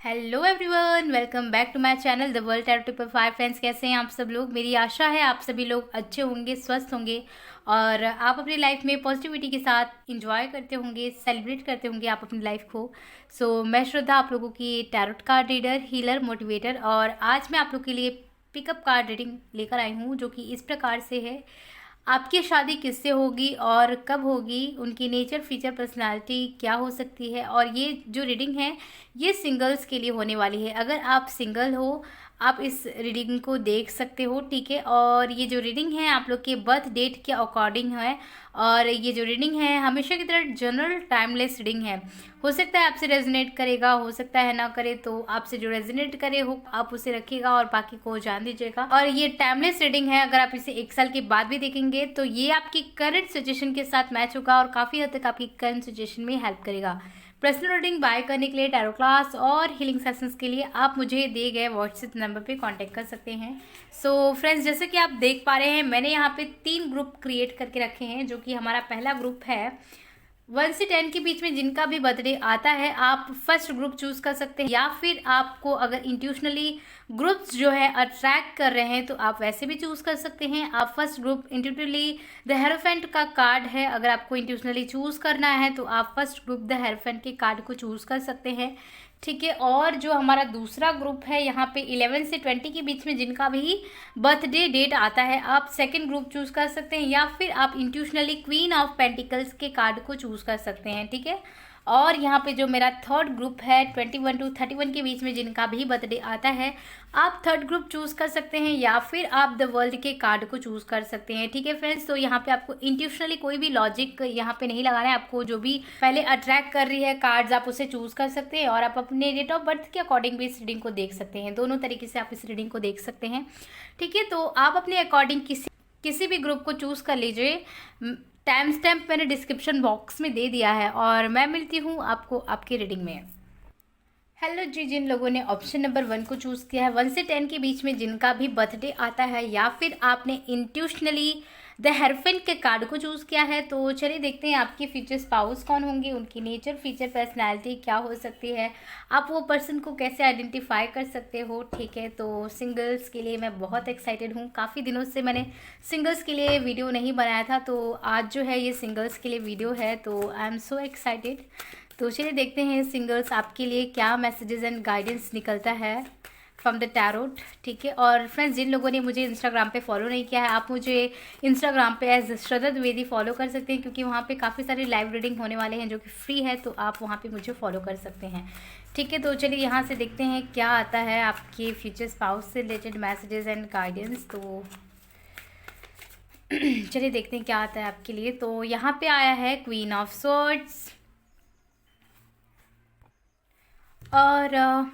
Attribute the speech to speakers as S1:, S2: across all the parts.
S1: Hello everyone, welcome back to my channel the world tarot tip 5। Friends, कैसे हैं आप सब लोग। मेरी आशा है आप सभी लोग अच्छे होंगे, स्वस्थ होंगे और आप अपनी लाइफ में पॉजिटिविटी के साथ इंजॉय करते होंगे, सेलिब्रेट करते होंगे आप अपनी लाइफ को। मैं श्रद्धा, आप लोगों की tarot card reader, healer, motivator, और आज मैं आप लोग के लिए पिकअप कार्ड रीडिंग लेकर आई हूँ जो कि इस प्रकार से है। आपकी शादी किससे होगी और कब होगी, उनकी नेचर, फीचर, पर्सनालिटी क्या हो सकती है। और ये जो रीडिंग है ये सिंगल्स के लिए होने वाली है। अगर आप सिंगल हो आप इस रीडिंग को देख सकते हो, ठीक है। और ये जो रीडिंग है आप लोग के बर्थ डेट के अकॉर्डिंग है। और ये जो रीडिंग है हमेशा की तरह जनरल टाइमलेस रीडिंग है। हो सकता है आपसे रेजोनेट करेगा, हो सकता है ना करे, तो आपसे जो रेजोनेट करे हो आप उसे रखिएगा और बाकी को जान दीजिएगा। और ये टाइमलेस रीडिंग है, अगर आप इसे 1 साल के बाद भी देखेंगे तो ये आपकी करंट सिचुएशन के साथ मैच होगा और काफ़ी हद तक आपकी करंट सिचुएशन में हेल्प करेगा। पर्सनल रीडिंग बाय करने के लिए, टैरो क्लास और हीलिंग सेशंस के लिए आप मुझे दिए गए व्हाट्सएप नंबर पे कांटेक्ट कर सकते हैं। फ्रेंड्स, जैसे कि आप देख पा रहे हैं मैंने यहाँ पे 3 ग्रुप क्रिएट करके रखे हैं, जो कि हमारा पहला ग्रुप है 1 से 10 के बीच में जिनका भी बर्थडे आता है आप फर्स्ट ग्रुप चूज कर सकते हैं। या फिर आपको अगर इंट्यूशनली ग्रुप्स जो है अट्रैक्ट कर रहे हैं तो आप वैसे भी चूज कर सकते हैं। आप first group intuitively the hierophant का कार्ड है, अगर आपको इंट्यूशनली चूज करना है तो आप फर्स्ट ग्रुप द हेरोफेंट के कार्ड को चूज कर सकते हैं, ठीक है। और जो हमारा दूसरा ग्रुप है यहाँ पे 11 से 20 के बीच में जिनका भी बर्थडे डेट आता है आप सेकंड ग्रुप चूज कर सकते हैं। या फिर आप इंट्यूशनली क्वीन ऑफ पेंटिकल्स के कार्ड को चूज कर सकते हैं, ठीक है। और यहाँ पे जो मेरा थर्ड ग्रुप है 21 to 31 के बीच में जिनका भी बर्थडे आता है आप थर्ड ग्रुप चूज कर सकते हैं। या फिर आप द वर्ल्ड के कार्ड को चूज कर सकते हैं, ठीक है फ्रेंड्स। तो यहाँ पे आपको इंट्यूशनली कोई भी लॉजिक यहाँ पे नहीं लगाना है, आपको जो भी पहले अट्रैक्ट कर रही है कार्ड्स आप उसे चूज कर सकते हैं। और आप अपने डेट ऑफ बर्थ के अकॉर्डिंग भी इस रीडिंग को देख सकते हैं, दोनों तरीके से आप इस रीडिंग को देख सकते हैं, ठीक है। तो आप अपने अकॉर्डिंग किसी भी ग्रुप को चूज कर लीजिए। टाइम स्टैम्प मैंने डिस्क्रिप्शन बॉक्स में दे दिया है और मैं मिलती हूँ आपको आपकी रीडिंग में। हेलो जी, जिन लोगों ने ऑप्शन नंबर 1 को चूज़ किया है 1 से 10 के बीच में जिनका भी बर्थडे आता है या फिर आपने इंट्यूशनली द हेरोफेंट के कार्ड को चूज़ किया है, तो चलिए देखते हैं आपके फ्यूचर स्पाउस कौन होंगे, उनकी नेचर, फीचर, पर्सनैलिटी क्या हो सकती है, आप वो पर्सन को कैसे आइडेंटिफाई कर सकते हो, ठीक है। तो सिंगल्स के लिए मैं बहुत एक्साइटेड हूँ, काफ़ी दिनों से मैंने सिंगल्स के लिए वीडियो नहीं बनाया था, तो आज जो है ये सिंगल्स के लिए वीडियो है, तो आई एम सो एक्साइटेड। तो चलिए देखते हैं सिंगल्स आपके लिए क्या मैसेजेस एंड गाइडेंस निकलता है फ्रॉम द टैरोट, ठीक है। और फ्रेंड्स, जिन लोगों ने मुझे इंस्टाग्राम पे फॉलो नहीं किया है आप मुझे इंस्टाग्राम पे एज श्रद्धा द्विवेदी फॉलो कर सकते हैं, क्योंकि वहाँ पे काफ़ी सारे लाइव रीडिंग होने वाले हैं जो कि फ्री है, तो आप वहाँ पे मुझे फॉलो कर सकते हैं, ठीक है। तो चलिए यहाँ से देखते हैं क्या आता है आपके फ्यूचर स्पाउस से रिलेटेड मैसेजेस एंड गाइडेंस। तो चलिए देखते हैं क्या आता है आपके लिए। तो यहाँ पे आया है क्वीन ऑफ स्वॉर्ड्स और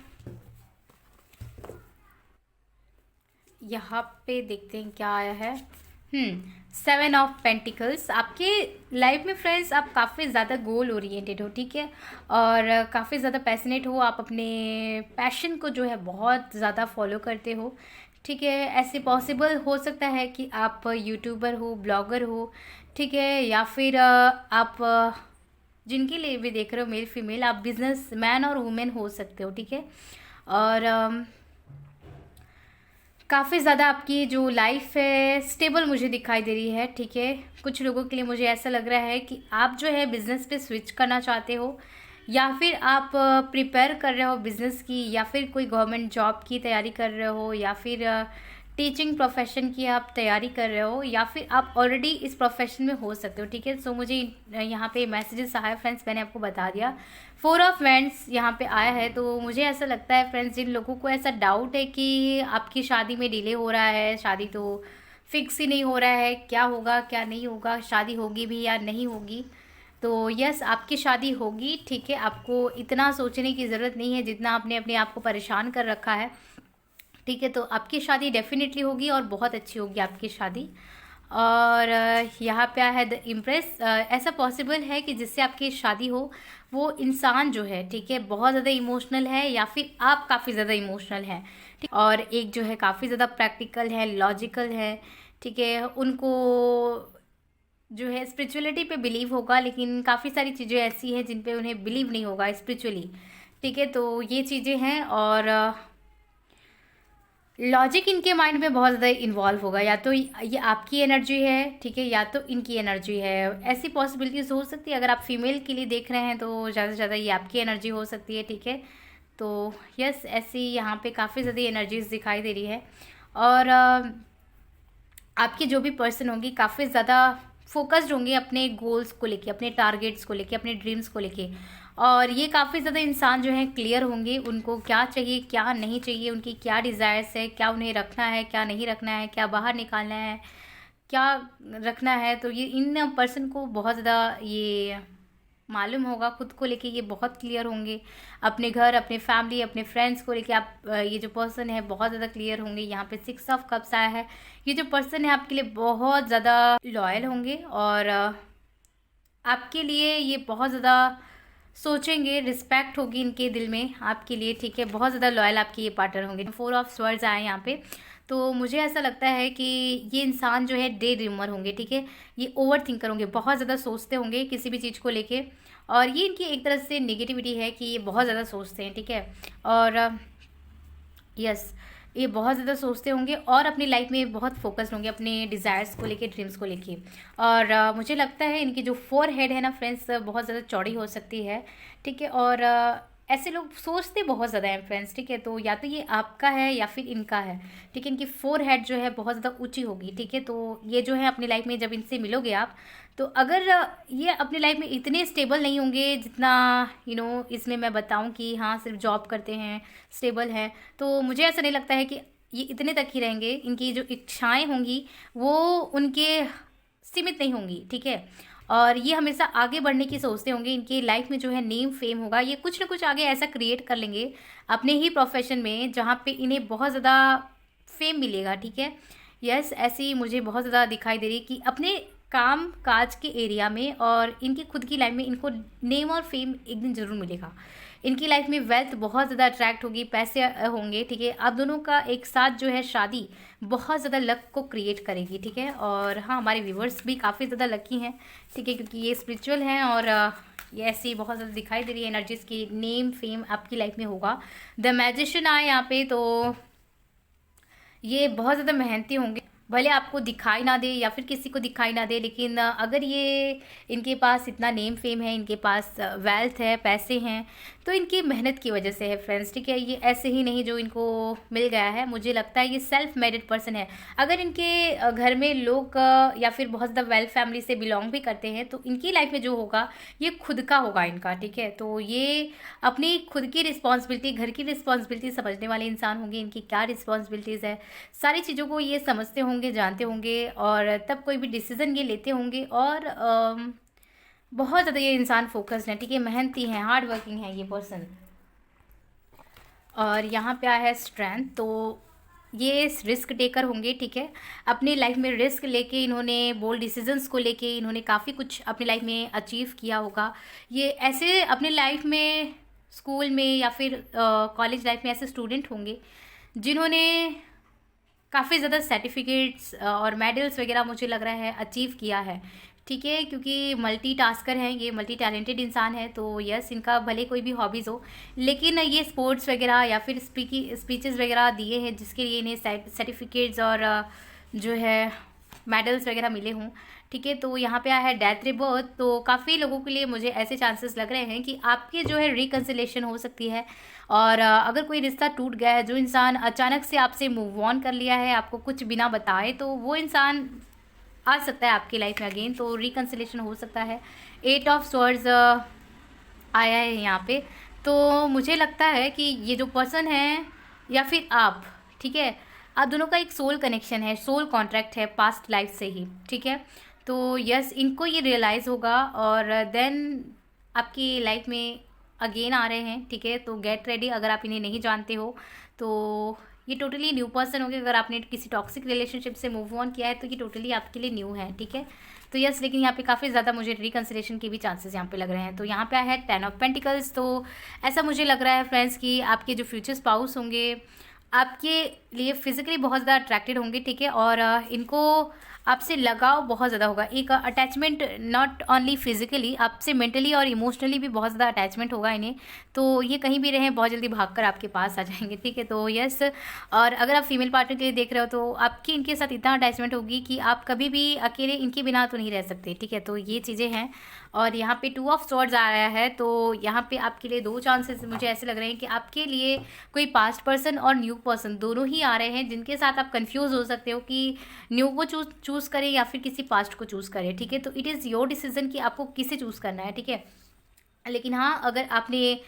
S1: यहाँ पे देखते हैं क्या आया है 7 ऑफ पेंटिकल्स। आपके लाइफ में फ्रेंड्स आप काफ़ी ज़्यादा गोल ओरिएंटेड हो, ठीक है, और काफ़ी ज़्यादा पैशनेट हो, आप अपने पैशन को जो है बहुत ज़्यादा फॉलो करते हो, ठीक है। ऐसे पॉसिबल हो सकता है कि आप यूट्यूबर हो, ब्लॉगर हो, ठीक है, या फिर आप जिनके लिए भी देख रहे हो मेल फीमेल, आप बिजनेस मैन और वुमेन हो सकते हो, ठीक है। और काफ़ी ज़्यादा आपकी जो लाइफ है स्टेबल मुझे दिखाई दे रही है, ठीक है। कुछ लोगों के लिए मुझे ऐसा लग रहा है कि आप जो है बिज़नेस पे स्विच करना चाहते हो, या फिर आप प्रिपेयर कर रहे हो बिज़नेस की, या फिर कोई गवर्नमेंट जॉब की तैयारी कर रहे हो, या फिर टीचिंग प्रोफेशन की आप तैयारी कर रहे हो, या फिर आप ऑलरेडी इस प्रोफेशन में हो सकते हो, ठीक है। मुझे यहाँ पे मैसेजेस आया फ्रेंड्स, मैंने आपको बता दिया 4 ऑफ वैंड्स यहाँ पे आया है। तो मुझे ऐसा लगता है फ्रेंड्स, जिन लोगों को ऐसा डाउट है कि आपकी शादी में डिले हो रहा है, शादी तो फिक्स ही नहीं हो रहा है, क्या होगा क्या नहीं होगा, शादी होगी भी या नहीं होगी, तो यस आपकी शादी होगी, ठीक है। आपको इतना सोचने की ज़रूरत नहीं है जितना आपने अपने आप को परेशान कर रखा है, ठीक है। तो आपकी शादी डेफिनेटली होगी और बहुत अच्छी होगी आपकी शादी। और यहाँ पे आया है द इम्प्रेस। ऐसा पॉसिबल है कि जिससे आपकी शादी हो वो इंसान जो है, ठीक है, बहुत ज़्यादा इमोशनल है या फिर आप काफ़ी ज़्यादा इमोशनल हैं, ठीक। और एक जो है काफ़ी ज़्यादा प्रैक्टिकल है, लॉजिकल है, ठीक है। उनको जो है स्पिरिचुअलिटी पे बिलीव होगा, लेकिन काफ़ी सारी चीज़ें ऐसी हैं जिन पे उन्हें बिलीव नहीं होगा स्पिरिचुअली, ठीक है। तो ये चीज़ें हैं, और लॉजिक इनके माइंड में बहुत ज़्यादा इन्वॉल्व होगा, या तो ये आपकी एनर्जी है, ठीक है, या तो इनकी एनर्जी है। ऐसी पॉसिबिलिटीज़ हो सकती है। अगर आप फीमेल के लिए देख रहे हैं तो ज़्यादा से ज़्यादा ये आपकी एनर्जी हो सकती है, ठीक है। तो यस, ऐसी यहाँ पे काफ़ी ज़्यादा एनर्जीज दिखाई दे रही है। और आपके जो भी पर्सन होंगे काफ़ी ज़्यादा फोकस्ड होंगे अपने गोल्स को लेके, अपने टारगेट्स को लेके, अपने ड्रीम्स को लेके। और ये काफ़ी ज़्यादा इंसान जो है क्लियर होंगे, उनको क्या चाहिए क्या नहीं चाहिए, उनकी क्या डिज़ायर्स है, क्या उन्हें रखना है क्या नहीं रखना है, क्या बाहर निकालना है क्या रखना है। तो ये इन पर्सन को बहुत ज़्यादा ये मालूम होगा खुद को लेके, ये बहुत क्लियर होंगे अपने घर, अपने फैमिली, अपने फ्रेंड्स को लेके। आप ये जो पर्सन है बहुत ज़्यादा क्लियर होंगे। यहाँ पे 6 ऑफ कप्स आया है। ये जो पर्सन है आपके लिए बहुत ज़्यादा लॉयल होंगे, और आपके लिए ये बहुत ज़्यादा सोचेंगे, रिस्पेक्ट होगी इनके दिल में आपके लिए, ठीक है। बहुत ज़्यादा लॉयल आपके ये पार्टनर होंगे। 4 ऑफ स्वर्ड्स आए यहाँ पे। तो मुझे ऐसा लगता है कि ये इंसान जो है डे ड्रीमर होंगे, ठीक है। ये ओवर थिंकर होंगे, बहुत ज़्यादा सोचते होंगे किसी भी चीज़ को लेके। और ये इनकी एक तरह से नेगेटिविटी है कि ये बहुत ज़्यादा सोचते हैं, ठीक है। और यस, ये बहुत ज़्यादा सोचते होंगे और अपनी लाइफ में बहुत फोकस्ड होंगे अपने डिज़ायर्स को लेके, ड्रीम्स को लेके। और मुझे लगता है इनकी जो फोर हेड है ना फ्रेंड्स, बहुत ज़्यादा चौड़ी हो सकती है, ठीक है। और ऐसे लोग सोचते बहुत ज़्यादा हैं फ्रेंड्स, ठीक है। तो या तो ये आपका है या फिर इनका है, ठीक है। इनकी फोर हेड जो है बहुत ज़्यादा ऊंची होगी, ठीक है। तो ये जो है अपनी लाइफ में जब इनसे मिलोगे आप, तो अगर ये अपनी लाइफ में इतने स्टेबल नहीं होंगे जितना इसमें मैं बताऊं कि हाँ सिर्फ जॉब करते हैं, स्टेबल हैं, तो मुझे ऐसा नहीं लगता है कि ये इतने तक ही रहेंगे। इनकी जो इच्छाएं होंगी वो उनके सीमित नहीं होंगी, ठीक है। और ये हमेशा आगे बढ़ने की सोचते होंगे। इनकी लाइफ में जो है नेम फेम होगा, ये कुछ ना कुछ आगे ऐसा क्रिएट कर लेंगे अपने ही प्रोफेशन में जहाँ पे इन्हें बहुत ज़्यादा फेम मिलेगा, ठीक है। यस, ऐसी मुझे बहुत ज़्यादा दिखाई दे रही कि अपने काम काज के एरिया में और इनकी खुद की लाइफ में इनको नेम और फेम एक दिन ज़रूर मिलेगा। इनकी लाइफ में वेल्थ बहुत ज़्यादा अट्रैक्ट होगी, पैसे होंगे, ठीक है। आप दोनों का एक साथ जो है शादी बहुत ज़्यादा लक को क्रिएट करेगी, ठीक है। और हाँ, हमारे व्यूवर्स भी काफ़ी ज़्यादा लकी हैं, ठीक है, क्योंकि ये स्पिरिचुअल हैं और ये ऐसी बहुत ज़्यादा दिखाई दे रही है एनर्जीज़ की नेम फेम आपकी लाइफ में होगा। द मैजिशियन आए यहाँ पे, तो ये बहुत ज़्यादा मेहनती होंगे, भले आपको दिखाई ना दे या फिर किसी को दिखाई ना दे, लेकिन अगर ये इनके पास इतना नेम फेम है, इनके पास वेल्थ है, पैसे हैं, तो इनकी मेहनत की वजह से है फ्रेंड्स, ठीक है। ये ऐसे ही नहीं जो इनको मिल गया है। मुझे लगता है ये सेल्फ मेडेड पर्सन है। अगर इनके घर में लोग या फिर बहुत ज़्यादा वेल फैमिली से बिलोंग भी करते हैं, तो इनकी लाइफ में जो होगा ये खुद का होगा इनका, ठीक है। तो ये अपनी खुद की रिस्पॉन्सिबिलिटी, घर की रिस्पॉन्सिबिलिटी समझने वाले इंसान होंगे। इनकी क्या रिस्पॉन्सिबिलिटीज़ है, सारी चीज़ों को ये समझते होंगे, जानते होंगे, और तब कोई भी डिसीज़न ये लेते होंगे। और बहुत ज़्यादा ये इंसान फोकस्ड है, ठीक है, मेहनती हैं, हार्ड वर्किंग है ये पर्सन। और यहाँ पे आया है स्ट्रेंथ, तो ये रिस्क टेकर होंगे, ठीक है। अपनी लाइफ में रिस्क लेके इन्होंने बोल्ड डिसीजंस को लेके इन्होंने काफ़ी कुछ अपनी लाइफ में अचीव किया होगा। ये ऐसे अपनी लाइफ में स्कूल में या फिर कॉलेज लाइफ में ऐसे स्टूडेंट होंगे जिन्होंने काफ़ी ज़्यादा सर्टिफिकेट्स और मेडल्स वगैरह मुझे लग रहा है अचीव किया है, ठीक है, क्योंकि मल्टी टास्कर हैं, ये मल्टी टैलेंटेड इंसान है। तो यस, इनका भले कोई भी हॉबीज़ हो, लेकिन ये स्पोर्ट्स वगैरह या फिर स्पीचेस वगैरह दिए हैं जिसके लिए इन्हें सर्टिफिकेट्स और जो है मेडल्स वगैरह मिले हों, ठीक है। तो यहाँ पे आया है डेथ रिबर्थ, तो काफ़ी लोगों के लिए मुझे ऐसे चांसेस लग रहे हैं कि आपके जो है रिकन्सिलेशन हो सकती है। और अगर कोई रिश्ता टूट गया है, जो इंसान अचानक से आपसे मूव ऑन कर लिया है आपको कुछ बिना बताए, तो वो इंसान आ सकता है आपकी लाइफ में अगेन, तो रिकन्सिलेशन हो सकता है। 8 ऑफ स्वर्ड्स आया है यहाँ पे। तो मुझे लगता है कि ये जो पर्सन है या फिर आप, ठीक है, आप दोनों का एक सोल कनेक्शन है, सोल कॉन्ट्रैक्ट है पास्ट लाइफ से ही, ठीक है। तो यस, इनको ये रियलाइज़ होगा और देन आपकी लाइफ में अगेन आ रहे हैं, ठीक है। तो गेट रेडी, अगर आप इन्हें नहीं जानते हो तो ये टोटली न्यू पर्सन होंगे। अगर आपने किसी टॉक्सिक रिलेशनशिप से मूव ऑन किया है तो ये टोटली आपके लिए न्यू है, ठीक है। तो यस, लेकिन यहाँ पे काफ़ी ज़्यादा मुझे रिकन्सिलेशन के भी चांसेस यहाँ पे लग रहे हैं। तो यहाँ पे है 10 ऑफ पेंटिकल्स, तो ऐसा मुझे लग रहा है फ्रेंड्स कि आपके जो फ्यूचर स्पाउस होंगे आपके लिए फिजिकली बहुत ज़्यादा अट्रैक्टेड होंगे, ठीक है। और इनको आपसे लगाव बहुत ज़्यादा होगा, एक अटैचमेंट, नॉट ओनली फिजिकली, आपसे मेंटली और इमोशनली भी बहुत ज़्यादा अटैचमेंट होगा इन्हें। तो ये कहीं भी रहें बहुत जल्दी भागकर आपके पास आ जाएंगे, ठीक है। तो यस, और अगर आप फीमेल पार्टनर के लिए देख रहे हो तो आपकी इनके साथ इतना अटैचमेंट होगी कि आप कभी भी अकेले इनके बिना तो नहीं रह सकते, ठीक है। तो ये चीज़ें हैं। और यहाँ पे 2 ऑफ स्वॉर्ड्स आ रहा है, तो यहाँ पे आपके लिए 2 चांसेस मुझे ऐसे लग रहे हैं कि आपके लिए कोई पास्ट पर्सन और न्यू पर्सन दोनों ही आ रहे हैं, जिनके साथ आप कंफ्यूज हो सकते हो कि न्यू को चूज़ करें या फिर किसी पास्ट को चूज़ करें, ठीक है। तो इट इज़ योर डिसीजन कि आपको किसे चूज़ करना है, ठीक है। लेकिन हाँ, अगर आपने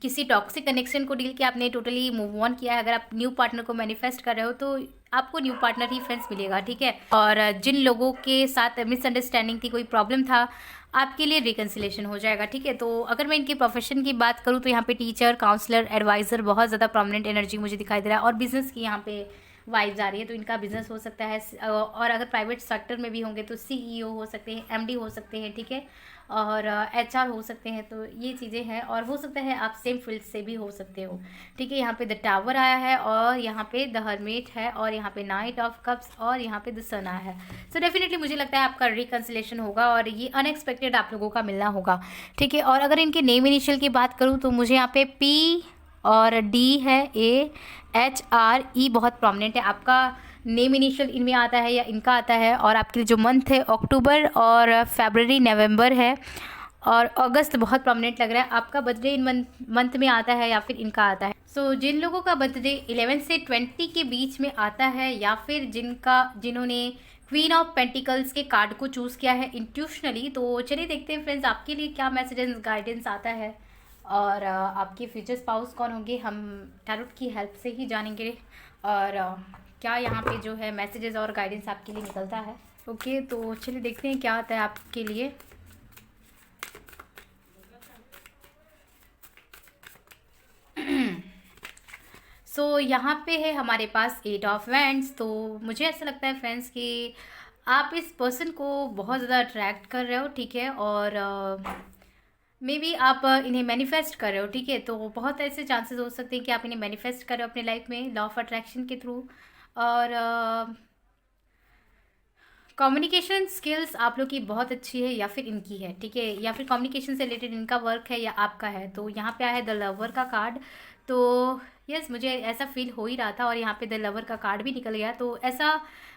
S1: किसी टॉक्सिक कनेक्शन को डील किया, आपने टोटली मूव ऑन किया है, अगर आप न्यू पार्टनर को मैनिफेस्ट कर रहे हो तो आपको न्यू पार्टनर ही फ्रेंड्स मिलेगा, ठीक है। और जिन लोगों के साथ मिसअंडरस्टैंडिंग थी, कोई प्रॉब्लम था, आपके लिए रिकन्सिलेशन हो जाएगा, ठीक है। तो अगर मैं इनके प्रोफेशन की बात करूँ तो यहाँ पे टीचर, काउंसलर, एडवाइज़र बहुत ज़्यादा प्रोमिनेंट एनर्जी मुझे दिखाई दे रहा है। और बिज़नेस की यहाँ पे वाइब्स आ रही है, तो इनका बिजनेस हो सकता है। और अगर प्राइवेट सेक्टर में भी होंगे तो CEO हो सकते हैं, MD हो सकते हैं, ठीक है। और HR हो सकते हैं। तो ये चीज़ें हैं। और हो सकता है आप सेम फील्ड से भी हो सकते हो, ठीक है। यहाँ पे द टावर आया है, और यहाँ पे द हर्मिट है, और यहाँ पे नाइट ऑफ कप्स, और यहाँ पे द सन आया है। सो डेफिनेटली मुझे लगता है आपका रिकन्सिलेशन होगा, और ये अनएक्सपेक्टेड आप लोगों का मिलना होगा, ठीक है। और अगर इनके नेम इनिशियल की बात करूँ तो मुझे यहाँ पे P और D है, AHRE बहुत प्रोमिनेंट है। आपका नेम इनिशियल इनमें आता है या इनका आता है। और आपके लिए जो मंथ है अक्टूबर और फरवरी, नवंबर है, और अगस्त बहुत प्रोमिनेंट लग रहा है। आपका बर्थडे इन मंथ में आता है या फिर इनका आता है। सो जिन लोगों का बर्थडे 11 से 20 के बीच में आता है, या फिर जिन्होंने क्वीन ऑफ पेंटिकल्स के कार्ड को चूज़ किया है इंट्यूशनली, तो चलिए देखते हैं फ्रेंड्स आपके लिए क्या मैसेजेस, गाइडेंस आता है, और आपके फ्यूचर स्पाउस कौन होंगे, हम टैरोट की हेल्प से ही जानेंगे। और क्या यहाँ पे जो है मैसेजेस और गाइडेंस आपके लिए निकलता है। ओके, तो चलिए देखते हैं क्या आता है आपके लिए। सो यहाँ पे है हमारे पास 8 ऑफ वैंड्स। तो मुझे ऐसा लगता है फ्रेंड्स कि आप इस पर्सन को बहुत ज़्यादा अट्रैक्ट कर रहे हो, ठीक है। और मे बी आप इन्हें मैनिफेस्ट कर रहे हो, ठीक है। तो बहुत ऐसे चांसेस हो सकते हैं कि आप इन्हें मैनिफेस्ट कर रहे हो अपने लाइफ में लॉ ऑफ अट्रैक्शन के थ्रू। और कम्युनिकेशन स्किल्स आप लोग की बहुत अच्छी है, या फिर इनकी है, ठीक है। या फिर कम्युनिकेशन से रिलेटेड इनका वर्क है या आपका है। तो यहाँ पे आया है द लवर का कार्ड। तो यस, मुझे ऐसा फील हो ही रहा था, और यहाँ पे द लवर का कार्ड भी निकल गया। तो ऐसा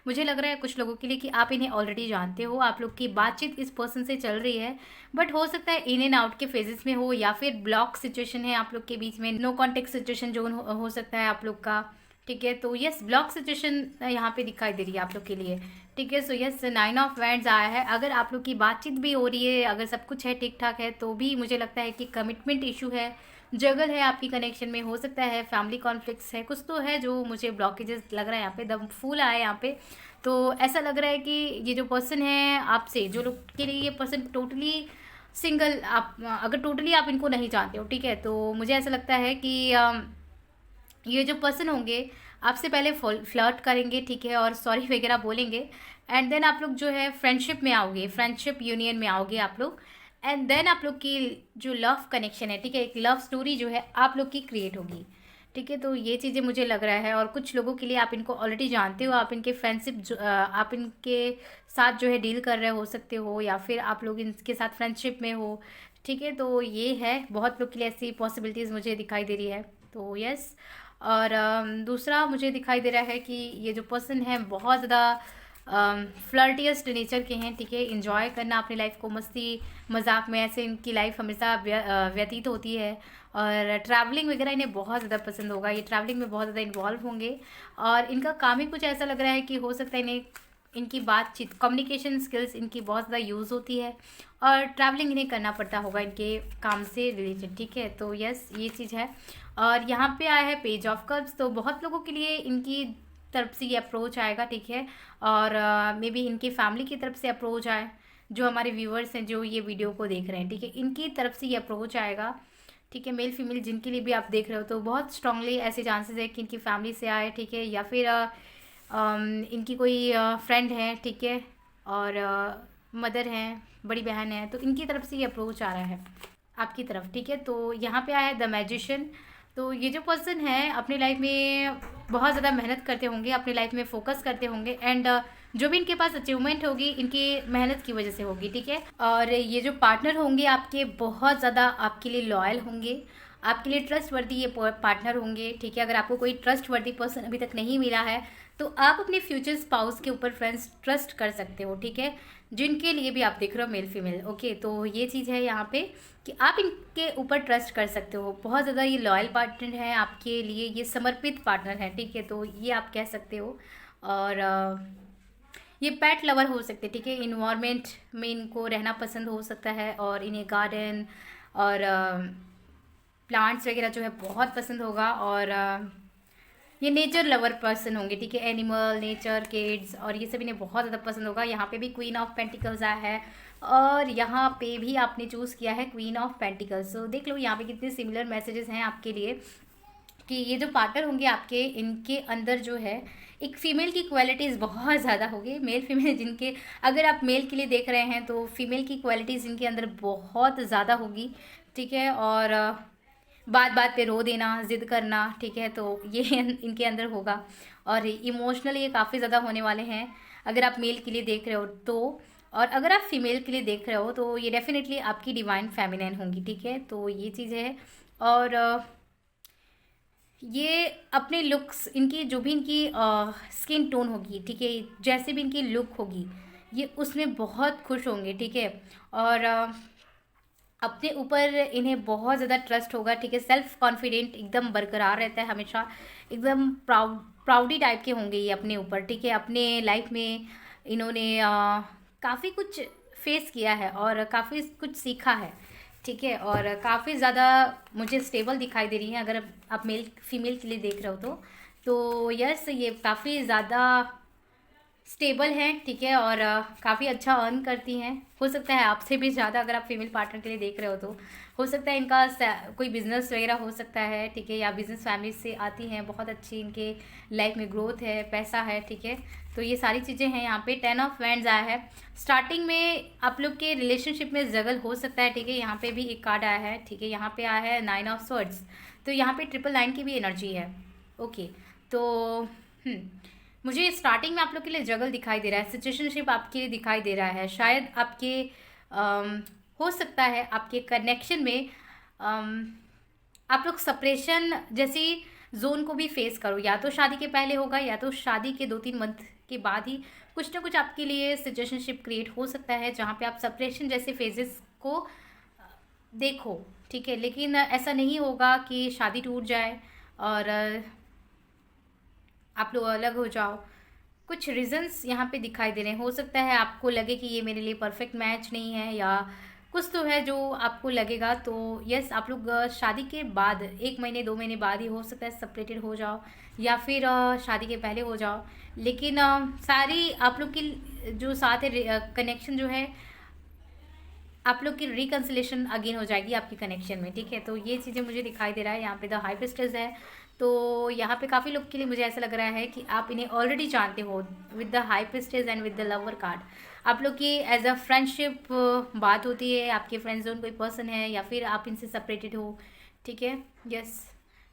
S1: मुझे लग रहा है कुछ लोगों के लिए कि आप इन्हें ऑलरेडी जानते हो, आप लोग की बातचीत इस पर्सन से चल रही है, बट हो सकता है इन एंड आउट के फेजेस में हो, या फिर ब्लॉक सिचुएशन है आप लोग के बीच में, नो कॉन्टेक्ट सिचुएशन जो हो सकता है आप लोग का, ठीक है। तो यस, ब्लॉक सिचुएशन यहाँ पे दिखाई दे रही है आप लोग के लिए, ठीक है। सो यस, 9 ऑफ वैंड्स आया है। अगर आप लोग की बातचीत भी हो रही है, अगर सब कुछ है ठीक ठाक है, तो भी मुझे लगता है कि कमिटमेंट इशू है, जगल है आपकी कनेक्शन में, हो सकता है फैमिली कॉन्फ्लिक्ट्स है, कुछ तो है जो मुझे ब्लॉकेजेस लग रहा है। यहाँ पे द फूल आया है यहाँ पे। तो ऐसा लग रहा है कि ये जो पर्सन है आपसे, जो लोग के लिए ये पर्सन टोटली सिंगल, आप अगर टोटली आप इनको नहीं जानते हो, ठीक है, तो मुझे ऐसा लगता है कि ये जो पर्सन होंगे आपसे पहले फ्लर्ट करेंगे, ठीक है, और सॉरी वगैरह बोलेंगे, एंड देन आप लोग जो है फ्रेंडशिप में आओगे, फ्रेंडशिप यूनियन में आओगे आप लोग, एंड देन आप लोग की जो लव कनेक्शन है, ठीक है, एक लव स्टोरी जो है आप लोग की क्रिएट होगी, ठीक है। तो ये चीज़ें मुझे लग रहा है। और कुछ लोगों के लिए आप इनको ऑलरेडी जानते हो, आप इनके फ्रेंडशिप आप इनके साथ जो है डील कर रहे हो सकते हो, या फिर आप लोग इनके साथ फ्रेंडशिप में हो, ठीक है। तो ये है, बहुत लोग के लिए ऐसी पॉसिबिलिटीज़ मुझे दिखाई दे रही है। तो यस, और दूसरा मुझे दिखाई दे रहा है कि ये जो पर्सन है बहुत ज़्यादा फ्लर्टियस नेचर के हैं, ठीक है। इंजॉय करना अपनी लाइफ को, मस्ती मजाक में, ऐसे इनकी लाइफ हमेशा व्यतीत होती है। और ट्रैवलिंग वगैरह इन्हें बहुत ज़्यादा पसंद होगा, ये ट्रैवलिंग में बहुत ज़्यादा इन्वॉल्व होंगे। और इनका काम ही कुछ ऐसा लग रहा है कि हो सकता है इन्हें इनकी बातचीत, कम्युनिकेशन स्किल्स इनकी बहुत ज़्यादा यूज़ होती है, और ट्रैवलिंग इन्हें करना पड़ता होगा इनके काम से रिलेटेड, ठीक है। तो यस, ये चीज़ है। और यहाँ पे आया है पेज ऑफ कप्स। तो बहुत लोगों के लिए इनकी तरफ से ये अप्रोच आएगा, ठीक है। और मे बी इनकी फैमिली की तरफ से अप्रोच आए, जो हमारे व्यूअर्स हैं जो ये वीडियो को देख रहे हैं, ठीक है, इनकी तरफ से ये अप्रोच आएगा, ठीक है। मेल फीमेल जिनके लिए भी आप देख रहे हो, तो बहुत स्ट्रांगली ऐसे चांसेस है कि इनकी फैमिली से आए, ठीक है, या फिर इनकी कोई फ्रेंड है, ठीक है, और मदर हैं, बड़ी बहन है, तो इनकी तरफ से ये अप्रोच आ रहा है आपकी तरफ, ठीक है। तो यहाँ पे आया है द मैजिशियन। तो ये जो पर्सन है अपनी लाइफ में बहुत ज़्यादा मेहनत करते होंगे, अपनी लाइफ में फोकस करते होंगे, एंड जो भी इनके पास अचीवमेंट होगी इनकी मेहनत की वजह से होगी, ठीक है। और ये जो पार्टनर होंगे आपके बहुत ज़्यादा आपके लिए लॉयल होंगे, आपके लिए ट्रस्ट वर्दी ये पार्टनर होंगे, ठीक है। अगर आपको कोई ट्रस्ट वर्दी पर्सन अभी तक नहीं मिला है तो आप अपने फ्यूचर स्पाउस के ऊपर फ्रेंड्स ट्रस्ट कर सकते हो, ठीक है। जिनके लिए भी आप देख रहे हो मेल फीमेल, ओके, तो ये चीज़ है यहाँ पे कि आप इनके ऊपर ट्रस्ट कर सकते हो। बहुत ज़्यादा ये लॉयल पार्टनर है आपके लिए, ये समर्पित पार्टनर है, ठीक है, तो ये आप कह सकते हो। और ये पेट लवर हो सकते हैं, ठीक है। इन्वायरमेंट में इनको रहना पसंद हो सकता है और इन्हें गार्डन और प्लांट्स वगैरह जो है बहुत पसंद होगा। और ये नेचर लवर पर्सन होंगे, ठीक है। एनिमल, नेचर, किड्स और ये सब इन्हें बहुत ज़्यादा पसंद होगा। यहाँ पे भी क्वीन ऑफ पेंटिकल्स आया है और यहाँ पे भी आपने चूज़ किया है क्वीन ऑफ पेंटिकल्स। तो देख लो यहाँ पे कितने सिमिलर मैसेजेस हैं आपके लिए कि ये जो पार्टनर होंगे आपके, इनके अंदर जो है एक फ़ीमेल की क्वालिटीज़ बहुत ज़्यादा होगी। मेल फीमेल जिनके, अगर आप मेल के लिए देख रहे हैं तो फीमेल की क्वालिटीज़ इनके अंदर बहुत ज़्यादा होगी, ठीक है। और बात बात पे रो देना, ज़िद करना, ठीक है, तो ये इनके अंदर होगा। और इमोशनल ये काफ़ी ज़्यादा होने वाले हैं अगर आप मेल के लिए देख रहे हो तो। और अगर आप फीमेल के लिए देख रहे हो तो ये डेफिनेटली आपकी डिवाइन फेमिनिन होंगी, ठीक है, तो ये चीज़ है। और ये अपने लुक्स, इनकी जो भी इनकी स्किन टोन होगी, ठीक है, जैसे भी इनकी लुक होगी ये उसमें बहुत खुश होंगे, ठीक है। और अपने ऊपर इन्हें बहुत ज़्यादा ट्रस्ट होगा, ठीक है। सेल्फ कॉन्फिडेंट एकदम बरकरार रहता है हमेशा, एकदम प्राउडी टाइप के होंगे ये अपने ऊपर, ठीक है। अपने लाइफ में इन्होंने काफ़ी कुछ फेस किया है और काफ़ी कुछ सीखा है, ठीक है। और काफ़ी ज़्यादा मुझे स्टेबल दिखाई दे रही है अगर आप मेल फीमेल के लिए देख रहे हो तो यस, ये काफ़ी ज़्यादा स्टेबल हैं, ठीक है। और काफ़ी अच्छा अर्न करती हैं, हो सकता है आपसे भी ज़्यादा अगर आप फीमेल पार्टनर के लिए देख रहे हो तो। हो सकता है इनका कोई बिज़नेस वगैरह हो सकता है, ठीक है, या बिज़नेस फैमिली से आती हैं, बहुत अच्छी इनके लाइफ में ग्रोथ है, पैसा है, ठीक है। तो ये सारी चीज़ें हैं। यहाँ पे 10 ऑफ वैंड्स आया है। स्टार्टिंग में आप लोग के रिलेशनशिप में जगल हो सकता है, ठीक है। यहाँ पे भी एक कार्ड आया है, ठीक है। यहाँ पे आया है 9 ऑफ स्वॉर्ड्स, तो यहाँ पे 999 की भी एनर्जी है, ओके। तो मुझे स्टार्टिंग में आप लोग के लिए जगल दिखाई दे रहा है, सिचुएशनशिप आपके लिए दिखाई दे रहा है। शायद आपके हो सकता है आपके कनेक्शन में आप लोग सेपरेशन जैसी जोन को भी फेस करो, या तो शादी के पहले होगा या तो शादी के 2-3 मंथ के बाद ही कुछ ना कुछ आपके लिए सिचुएशनशिप क्रिएट हो सकता है जहाँ पे आप सेपरेशन जैसे फेजेस को देखो, ठीक है। लेकिन ऐसा नहीं होगा कि शादी टूट जाए और आप लोग अलग हो जाओ। कुछ रीज़न्स यहाँ पे दिखाई दे रहे हैं। हो सकता है आपको लगे कि ये मेरे लिए परफेक्ट मैच नहीं है, या कुछ तो है जो आपको लगेगा। तो यस, आप लोग शादी के बाद 1 महीने 2 महीने बाद ही हो सकता है सेपरेटेड हो जाओ, या फिर शादी के पहले हो जाओ। लेकिन सारी आप लोग की जो साथ है कनेक्शन जो है, आप लोग की रिकन्सिलेशन अगेन हो जाएगी आपकी कनेक्शन में, ठीक है। तो ये चीज़ें मुझे दिखाई दे रहा है। यहाँ पे द हाई प्रीस्टेस है, तो यहाँ पे काफ़ी लोग के लिए मुझे ऐसा लग रहा है कि आप इन्हें ऑलरेडी जानते हो with the high priestess and with the lover card. आप लोग की एज अ फ्रेंडशिप बात होती है, आपके फ्रेंड जोन कोई पर्सन है या फिर आप इनसे सेपरेटेड हो, ठीक है। यस,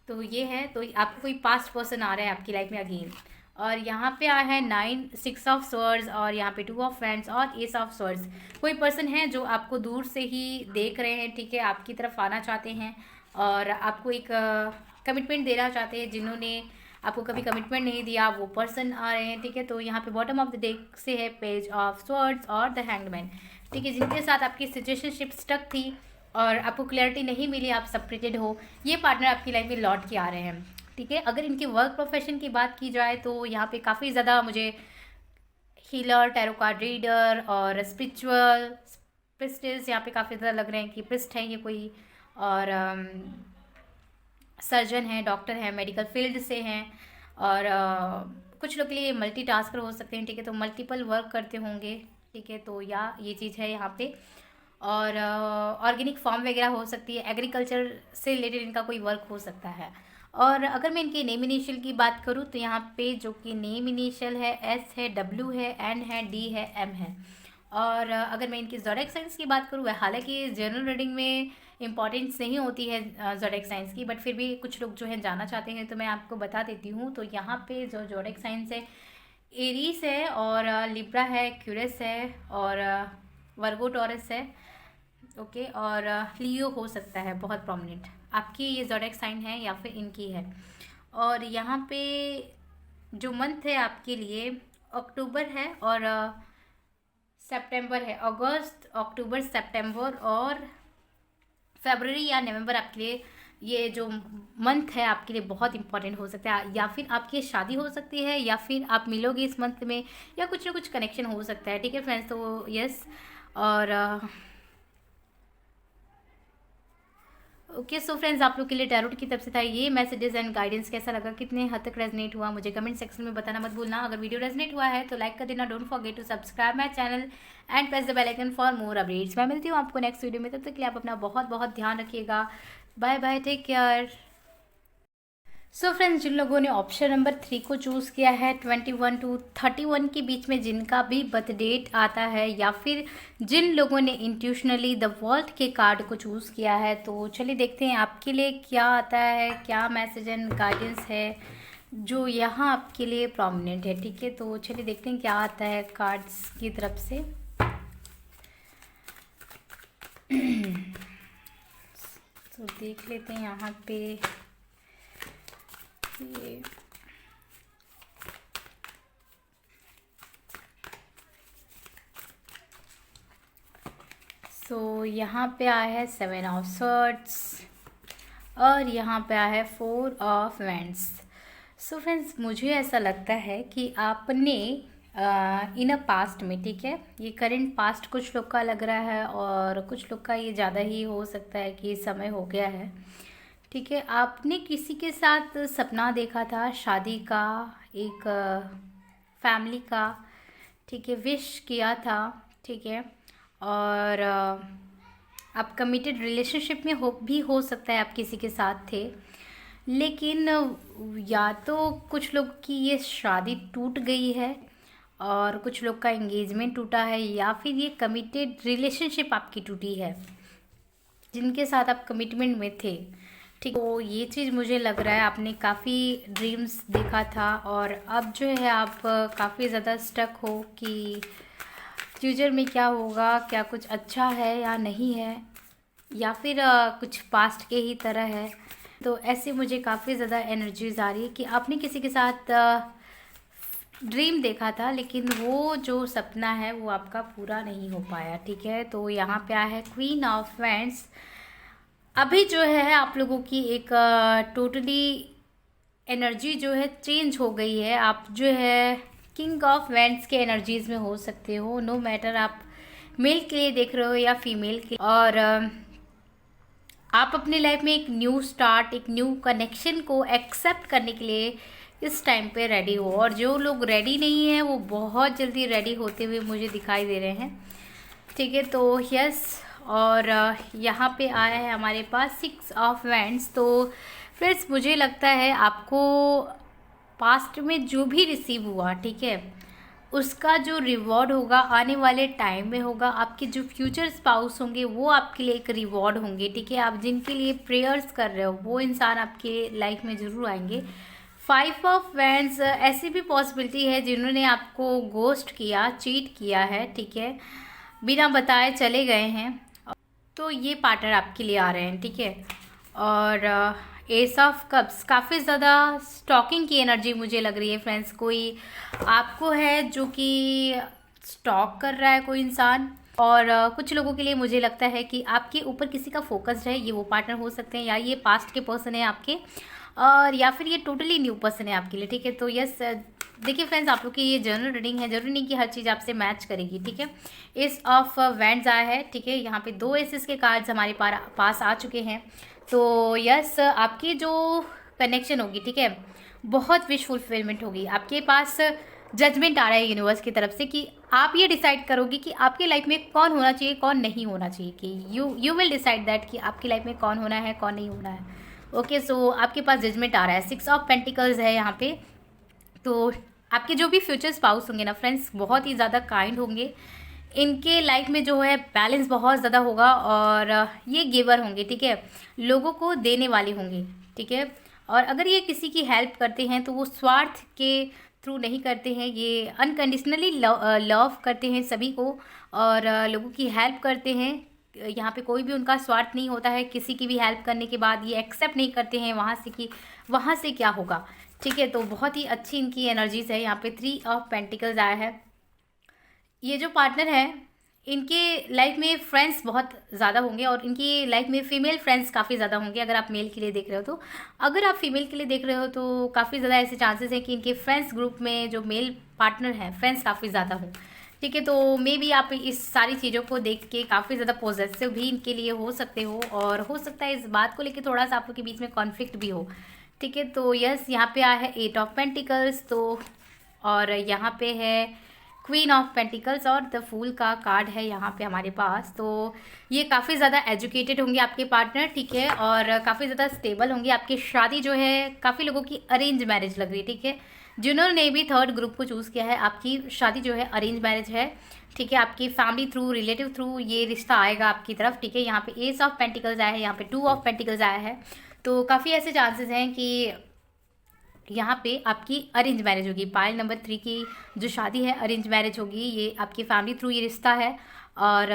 S1: तो ये है। तो आपको कोई पास्ट पर्सन आ रहा है आपकी लाइफ में अगेन। और यहाँ पे आया है 6 ऑफ स्वर्ड्स और यहाँ पे 2 ऑफ फ्रेंड्स और एस ऑफ स्वर्ड्स। कोई पर्सन है जो आपको दूर से ही देख रहे हैं, ठीक है, आपकी तरफ आना चाहते हैं और आपको एक कमिटमेंट देना चाहते हैं। जिन्होंने आपको कभी कमिटमेंट नहीं दिया वो पर्सन आ रहे हैं, ठीक है। तो यहाँ पे बॉटम ऑफ द डेक से है पेज ऑफ स्वर्ड्स और द हैंगमैन, ठीक है। जिनके साथ आपकी सिचुएशनशिप स्टक थी और आपको क्लैरिटी नहीं मिली, आप सेपरेटेड हो, ये पार्टनर आपकी लाइफ में लौट के आ रहे हैं, ठीक है। अगर इनके वर्क प्रोफेशन की बात की जाए तो यहाँ पे काफ़ी ज़्यादा मुझे हीलर, टैरो कार्ड रीडर और स्पिरिचुअल प्रिस्टेस यहाँ पे काफ़ी ज़्यादा लग रहे हैं कि प्रिस्ट हैं ये कोई, और सर्जन हैं, डॉक्टर हैं, मेडिकल फील्ड से हैं। और कुछ लोग के लिए मल्टीटास्कर हो सकते हैं, ठीक है, तो मल्टीपल वर्क करते होंगे, ठीक है। तो या ये चीज़ है यहाँ पे। और ऑर्गेनिक फार्म वगैरह हो सकती है, एग्रीकल्चर से रिलेटेड इनका कोई वर्क हो सकता है। और अगर मैं इनके नेम इनिशियल की बात करूँ तो यहाँ पे जो कि नेम इनिशियल है एस है, डब्ल्यू है, एन है, डी है, एम है। और अगर मैं इनकी ज़ोडिएक साइंस की बात करूँ, हालांकि जनरल रीडिंग में इंपॉर्टेंस नहीं होती है ज़ोडिएक साइंस की, बट फिर भी कुछ लोग जो है जानना चाहते हैं तो मैं आपको बता देती हूँ। तो यहाँ पे जो ज़ोडिएक साइंस है एरीज है और लिब्रा है, एक्यूरियस है और वर्गो टॉरस है। ओके, और लियो हो सकता है बहुत प्रोमिनेंट। आपकी ये ज़ोडिएक साइन है या फिर इनकी है। और यहाँ पे जो मंथ है आपके लिए अक्टूबर है और सितंबर है। अगस्त, अक्टूबर, सितंबर और फरवरी या नवंबर आपके लिए ये जो मंथ है आपके लिए बहुत इंपॉर्टेंट हो सकता है। या फिर आपकी शादी हो सकती है या फिर आप मिलोगे इस मंथ में, या कुछ ना कुछ कनेक्शन हो सकता है। ठीक है फ्रेंड्स, तो यस। और ओके, सो फ्रेंड्स, आप लोग के लिए टैरोट की तरफ से था ये मैसेजेस एंड गाइडेंस। कैसा लगा, कितने हद तक रेजनेट हुआ, मुझे कमेंट सेक्शन में बताना मत भूलना। अगर वीडियो रेजनेट हुआ है तो लाइक कर देना। Don't forget to subscribe my channel and press the bell icon for more updates. मैं मिलती हूँ आपको नेक्स्ट वीडियो में, तब तक के लिए आप अपना बहुत बहुत ध्यान रखिएगा। Bye bye, take care. So friends, जिन लोगों ने ऑप्शन नंबर 3 को चूज़ किया है, 21 to 31 के बीच में जिनका भी बर्थ डेट आता है, या फिर जिन लोगों ने इंट्यूशनली द वर्ल्ड के कार्ड को चूज़ किया है, तो चलिए देखते हैं आपके लिए क्या आता है, क्या मैसेज एंड गाइडेंस है जो यहाँ आपके लिए प्रोमिनेंट है। ठीक है, तो चलिए देखते हैं क्या आता है कार्ड्स की तरफ से। तो देख लेते हैं यहाँ पे ये यहाँ पे आया है 7 ऑफ सर्ट्स और यहाँ पे आया है 4 ऑफ वैंड्स। सो फ्रेंड्स, मुझे ऐसा लगता है कि आपने इन अ पास्ट में, ठीक है, ये करंट पास्ट कुछ लोग का लग रहा है और कुछ लोग का ये ज़्यादा ही हो सकता है कि समय हो गया है। ठीक है, आपने किसी के साथ सपना देखा था शादी का, एक फैमिली का, ठीक है, विश किया था। ठीक है, और आप कमिटेड रिलेशनशिप में हो सकता है आप किसी के साथ थे, लेकिन या तो कुछ लोग की ये शादी टूट गई है और कुछ लोग का एंगेजमेंट टूटा है, या फिर ये कमिटेड रिलेशनशिप आपकी टूटी है जिनके साथ आप कमिटमेंट में थे। ठीक, तो ये चीज़ मुझे लग रहा है आपने काफ़ी ड्रीम्स देखा था और अब जो है आप काफ़ी ज़्यादा स्टक हो कि फ्यूचर में क्या होगा, क्या कुछ अच्छा है या नहीं है, या फिर कुछ पास्ट के ही तरह है। तो ऐसे मुझे काफ़ी ज़्यादा एनर्जीज आ रही है कि आपने किसी के साथ ड्रीम देखा था, लेकिन वो जो सपना है वो आपका पूरा नहीं हो पाया। ठीक है, तो यहाँ पे आया है क्वीन ऑफ वैंड्स। अभी जो है आप लोगों की एक टोटली एनर्जी जो है चेंज हो गई है। आप जो है किंग ऑफ वैंड्स के एनर्जीज में हो सकते हो, नो मैटर आप मेल के लिए देख रहे हो या फीमेल के लिए। और आप अपनी लाइफ में एक न्यू स्टार्ट, एक न्यू कनेक्शन को एक्सेप्ट करने के लिए इस टाइम पे रेडी हो। और जो लोग रेडी नहीं है वो बहुत जल्दी रेडी होते हुए मुझे दिखाई दे रहे हैं। ठीक है, तो यस। और यहाँ पे आया है हमारे पास 6 ऑफ वैंड्स। तो फ्रेंड्स, मुझे लगता है आपको पास्ट में जो भी रिसीव हुआ, ठीक है, उसका जो रिवॉर्ड होगा आने वाले टाइम में होगा। आपके जो फ्यूचर स्पाउस होंगे वो आपके लिए एक रिवॉर्ड होंगे। ठीक है, आप जिनके लिए प्रेयर्स कर रहे हो वो इंसान आपके लाइफ में ज़रूर आएंगे। 5 ऑफ वैंड्स, ऐसी भी पॉसिबिलिटी है जिन्होंने आपको गोस्ट किया, चीट किया है, ठीक है, बिना बताए चले गए हैं, तो ये पार्टनर आपके लिए आ रहे हैं। ठीक है, और एस ऑफ कप्स, काफ़ी ज़्यादा स्टॉकिंग की एनर्जी मुझे लग रही है फ्रेंड्स। कोई आपको है जो कि स्टॉक कर रहा है कोई इंसान, और कुछ लोगों के लिए मुझे लगता है कि आपके ऊपर किसी का फोकस है, ये वो पार्टनर हो सकते हैं, या ये पास्ट के पर्सन है आपके, और या फिर ये टोटली न्यू पर्सन है आपके लिए। ठीक है, तो यस, देखिए फ्रेंड्स, आप लोग की ये जनरल रीडिंग है, जरूरी नहीं कि हर चीज़ आपसे मैच करेगी। ठीक है, एस ऑफ वैंड्स आया है। ठीक है, यहाँ पे 2 एसेस के कार्ड्स हमारे पास आ चुके हैं। तो यस, आपकी जो कनेक्शन होगी, ठीक है, बहुत विश फुलफिलमेंट होगी। आपके पास जजमेंट आ रहा है यूनिवर्स की तरफ से कि आप ये डिसाइड करोगे कि आपकी लाइफ में कौन होना चाहिए, कौन नहीं होना चाहिए, कि यू विल डिसाइड दैट कि आपकी लाइफ में कौन होना है, कौन नहीं होना है। ओके, सो आपके पास जजमेंट आ रहा है। 6 ऑफ पेंटिकल्स है यहाँ पे। तो आपके जो भी फ्यूचर स्पाउस होंगे ना फ्रेंड्स, बहुत ही ज़्यादा काइंड होंगे। इनके लाइफ में जो है बैलेंस बहुत ज़्यादा होगा और ये गिवर होंगे। ठीक है, लोगों को देने वाले होंगे। ठीक है, और अगर ये किसी की हेल्प करते हैं तो वो स्वार्थ के थ्रू नहीं करते हैं, ये अनकंडीशनली लव करते हैं सभी को, और लोगों की हेल्प करते हैं। यहाँ पे कोई भी उनका स्वार्थ नहीं होता है। किसी की भी हेल्प करने के बाद ये एक्सेप्ट नहीं करते हैं वहाँ से कि वहाँ से क्या होगा, ठीक है। तो बहुत ही अच्छी इनकी एनर्जीज है। यहाँ पे 3 ऑफ पेंटिकल्स आया है। ये जो पार्टनर है इनके लाइफ में फ्रेंड्स बहुत ज़्यादा होंगे, और इनकी लाइफ में फ़ीमेल फ्रेंड्स काफ़ी ज़्यादा होंगे। अगर आप मेल के लिए देख रहे हो तो, अगर आप फीमेल के लिए देख रहे हो तो काफ़ी ज़्यादा ऐसे चांसेस हैं कि इनके फ्रेंड्स ग्रुप में जो मेल पार्टनर हैं फ्रेंड्स काफ़ी ज़्यादा हों, ठीक है। तो मे बी आप इस सारी चीज़ों को देख के काफ़ी ज़्यादा पॉजिटिव भी इनके लिए हो सकते हो, और हो सकता है इस बात को लेकर थोड़ा सा आप लोग के बीच में कॉन्फ्लिक्ट भी हो, ठीक है। तो यस, यहाँ पे आया है 8 ऑफ पेंटिकल्स, तो और यहाँ पे है क्वीन ऑफ पेंटिकल्स और द फूल का कार्ड है यहाँ पे हमारे पास। तो ये काफ़ी ज़्यादा एजुकेटेड होंगे आपके पार्टनर, ठीक है, और काफ़ी ज़्यादा स्टेबल होंगे। आपकी शादी जो है काफ़ी लोगों की अरेंज मैरिज लग रही है, ठीक है। जिन्होंने भी थर्ड ग्रुप को चूज़ किया है, आपकी शादी जो है अरेंज मैरिज है, ठीक है। आपकी फैमिली थ्रू, रिलेटिव थ्रू ये रिश्ता आएगा आपकी तरफ, ठीक है। यहाँ पे एस ऑफ पेंटिकल्स आया है, यहाँ पे 2 ऑफ पेंटिकल्स आया है। तो काफ़ी ऐसे चांसेस हैं कि यहाँ पे आपकी अरेंज मैरिज होगी। पाइल नंबर 3 की जो शादी है अरेंज मैरिज होगी। ये आपकी फैमिली थ्रू ये रिश्ता है, और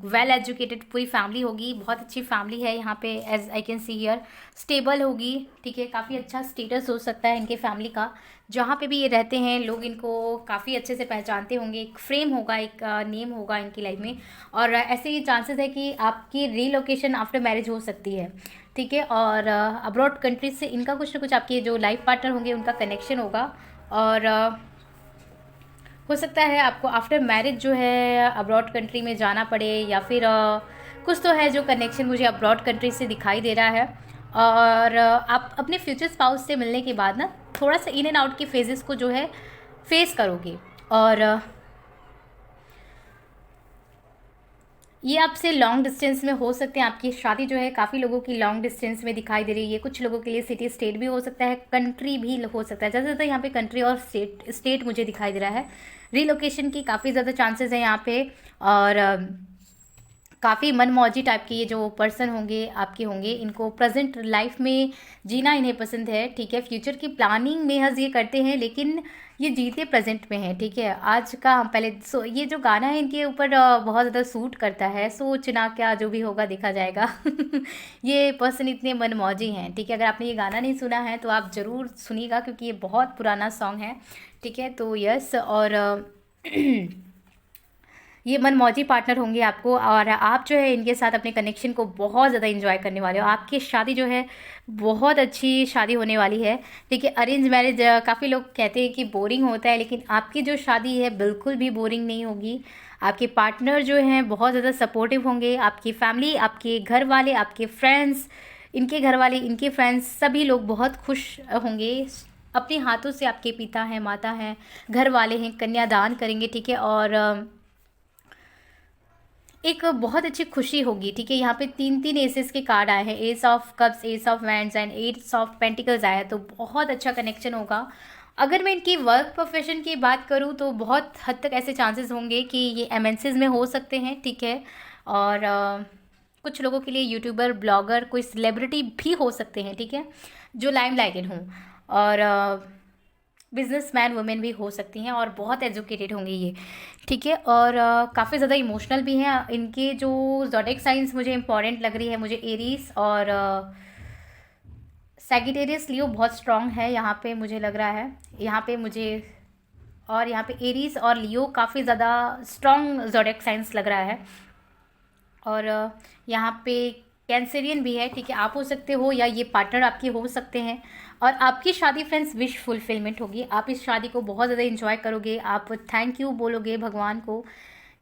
S1: वेल एजुकेटेड पूरी फैमिली होगी, बहुत अच्छी फैमिली है यहाँ पे, as I can see here. Stable होगी, ठीक है। काफ़ी अच्छा स्टेटस हो सकता है इनके फैमिली का। जहाँ पे भी ये रहते हैं लोग इनको काफ़ी अच्छे से पहचानते होंगे। एक फ्रेम होगा, एक नेम होगा इनकी लाइफ में, और ऐसे ही चांसेस है कि आपकी रीलोकेशन आफ्टर मैरिज हो सकती है, ठीक है। और अब्रॉड कंट्रीज से इनका कुछ ना कुछ आपके जो लाइफ पार्टनर होंगे उनका कनेक्शन होगा, और हो सकता है आपको आफ्टर मैरिज जो है अब्रॉड कंट्री में जाना पड़े, या फिर कुछ तो है जो कनेक्शन मुझे अब्रॉड कंट्री से दिखाई दे रहा है। और आप अपने फ्यूचर स्पाउस से मिलने के बाद ना थोड़ा सा इन एंड आउट के फेजेस को जो है फेस करोगे, और ये आपसे लॉन्ग डिस्टेंस में हो सकते हैं। आपकी शादी जो है काफ़ी लोगों की लॉन्ग डिस्टेंस में दिखाई दे रही है। कुछ लोगों के लिए सिटी स्टेट भी हो सकता है, कंट्री भी हो सकता है। ज़्यादातर यहाँ पे कंट्री और स्टेट मुझे दिखाई दे रहा है। रीलोकेशन की काफ़ी ज़्यादा चांसेस हैं यहाँ पे, और काफ़ी मनमौजी टाइप के ये जो पर्सन होंगे आपके होंगे, इनको प्रेजेंट लाइफ में जीना इन्हें पसंद है, ठीक है। फ्यूचर की प्लानिंग में ये करते हैं, लेकिन ये जीते प्रेजेंट में है, ठीक है। आज का हम पहले ये जो गाना है इनके ऊपर बहुत ज़्यादा सूट करता है, सोचना क्या जो भी होगा देखा जाएगा। ये पर्सन इतने मनमौजी हैं, ठीक है। अगर आपने ये गाना नहीं सुना है तो आप ज़रूर सुनिएगा, क्योंकि ये बहुत पुराना सॉन्ग है, ठीक है। तो यस, और ये मनमौजी पार्टनर होंगे आपको, और आप जो है इनके साथ अपने कनेक्शन को बहुत ज़्यादा एंजॉय करने वाले हो। आपकी शादी जो है बहुत अच्छी शादी होने वाली है, ठीक है। अरेंज मैरिज काफ़ी लोग कहते हैं कि बोरिंग होता है, लेकिन आपकी जो शादी है बिल्कुल भी बोरिंग नहीं होगी। आपके पार्टनर जो हैं बहुत ज़्यादा सपोर्टिव होंगे। आपकी फैमिली, आपके घर वाले, आपके फ्रेंड्स, इनके घर वाले, इनके फ्रेंड्स, सभी लोग बहुत खुश होंगे। अपने हाथों से आपके पिता हैं, माता हैं, घर वाले हैं, कन्यादान करेंगे, ठीक है। और एक बहुत अच्छी खुशी होगी, ठीक है। यहाँ पे 3 एसेस के कार्ड आए हैं, ace of cups, ace of wands and eights of pentacles आया है। तो बहुत अच्छा कनेक्शन होगा। अगर मैं इनकी वर्क प्रोफेशन की बात करूँ तो बहुत हद तक ऐसे चांसेस होंगे कि ये एमएनसीज में हो सकते हैं, ठीक है। और कुछ लोगों के लिए यूट्यूबर, ब्लॉगर, कोई सेलिब्रिटी भी हो सकते हैं, ठीक है, जो लाइमलाइटेड हों। और बिजनेसमैन वुमेन भी हो सकती हैं, और बहुत एजुकेटेड होंगे ये, ठीक है। और काफ़ी ज़्यादा इमोशनल भी हैं। इनके जो ज़ोडिएक साइंस मुझे इंपॉर्टेंट लग रही है, मुझे एरीज और सैगिटेरियस, लियो बहुत स्ट्रॉन्ग है यहाँ पे मुझे लग रहा है, यहाँ पे मुझे, और यहाँ पे एरीज और लियो काफ़ी ज़्यादा स्ट्रॉन्ग ज़ोडिएक साइंस लग रहा है। और यहाँ पे कैंसरियन भी है, ठीक है। आप हो सकते हो, या ये पार्टनर आपके हो सकते हैं। और आपकी शादी फ्रेंड्स विश फुलफिलमेंट होगी। आप इस शादी को बहुत ज़्यादा एंजॉय करोगे। आप थैंक यू बोलोगे भगवान को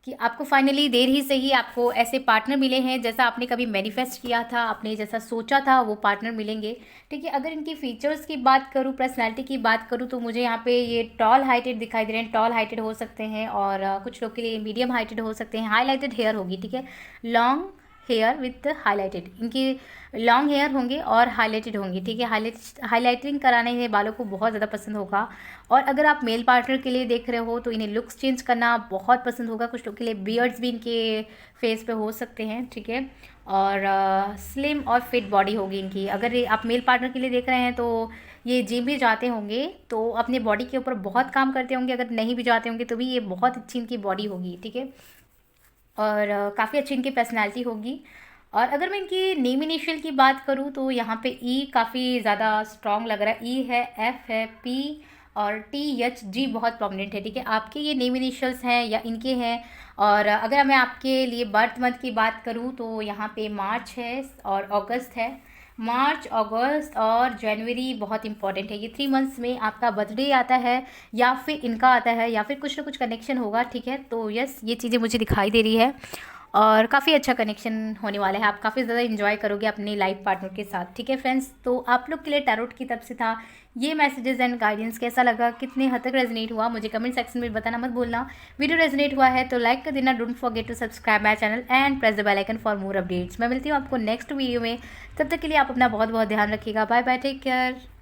S1: कि आपको फाइनली देर ही सही आपको ऐसे पार्टनर मिले हैं, जैसा आपने कभी मैनिफेस्ट किया था, आपने जैसा सोचा था वो पार्टनर मिलेंगे, ठीक है। अगर इनकी फीचर्स की बात करूँ, पर्सनैलिटी की बात करूँ, तो मुझे यहाँ पे ये टॉल हाइटेड दिखाई दे रहे हैं। टॉल हाइटेड हो सकते हैं, और कुछ लोग के लिए मीडियम हाइटेड हो सकते हैं। हाईलाइटेड हेयर होगी, ठीक है। लॉन्ग हेयर विथ हाईलाइटेड, इनके लॉन्ग हेयर होंगे और हाईलाइटेड होंगी, ठीक है। हाईलाइटिंग कराने से बालों को बहुत ज़्यादा पसंद होगा। और अगर आप मेल पार्टनर के लिए देख रहे हो तो इन्हें लुक्स चेंज करना बहुत पसंद होगा। कुछ लोग के लिए बियर्ड्स भी इनके फेस पे हो सकते हैं, ठीक है। और स्लिम और फिट बॉडी होगी इनकी। अगर आप मेल पार्टनर के लिए देख रहे हैं तो ये जिम भी जाते होंगे तो अपने बॉडी के ऊपर बहुत काम करते होंगे। अगर नहीं भी जाते होंगे तो भी ये बहुत अच्छी इनकी बॉडी होगी, ठीक है। और काफ़ी अच्छी इनकी पर्सनैलिटी होगी। और अगर मैं इनकी नेम इनिशियल की बात करूँ तो यहाँ पे ई काफ़ी ज़्यादा स्ट्रॉन्ग लग रहा है। ई है, एफ है, पी और टी, एच, जी बहुत प्रोमिनेंट है, ठीक है। आपके ये नेम इनिशियल्स हैं या इनके हैं। और अगर मैं आपके लिए बर्थ मंथ की बात करूँ तो यहाँ पे मार्च है और अगस्त है। मार्च, अगस्त और जनवरी बहुत इंपॉर्टेंट है। ये 3 मंथ्स में आपका बर्थडे आता है या फिर इनका आता है या फिर कुछ ना कुछ कनेक्शन होगा, ठीक है। तो यस, ये चीज़ें मुझे दिखाई दे रही है और काफ़ी अच्छा कनेक्शन होने वाला है। आप काफ़ी ज़्यादा इन्जॉय करोगे अपने लाइफ पार्टनर के साथ, ठीक है फ्रेंड्स। तो आप लोग के लिए टैरोट की तरफ से था ये मैसेजेस एंड गाइडेंस। कैसा लगा, कितने हद तक रेजोनेट हुआ, मुझे कमेंट सेक्शन में बताना मत भूलना। वीडियो रेजोनेट हुआ है तो लाइक कर देना। Don't forget to subscribe my channel and press the bell icon for more updates. मैं मिलती हूँ आपको नेक्स्ट वीडियो में, तब तक के लिए आप अपना बहुत बहुत ध्यान रखिएगा। Bye bye, take care.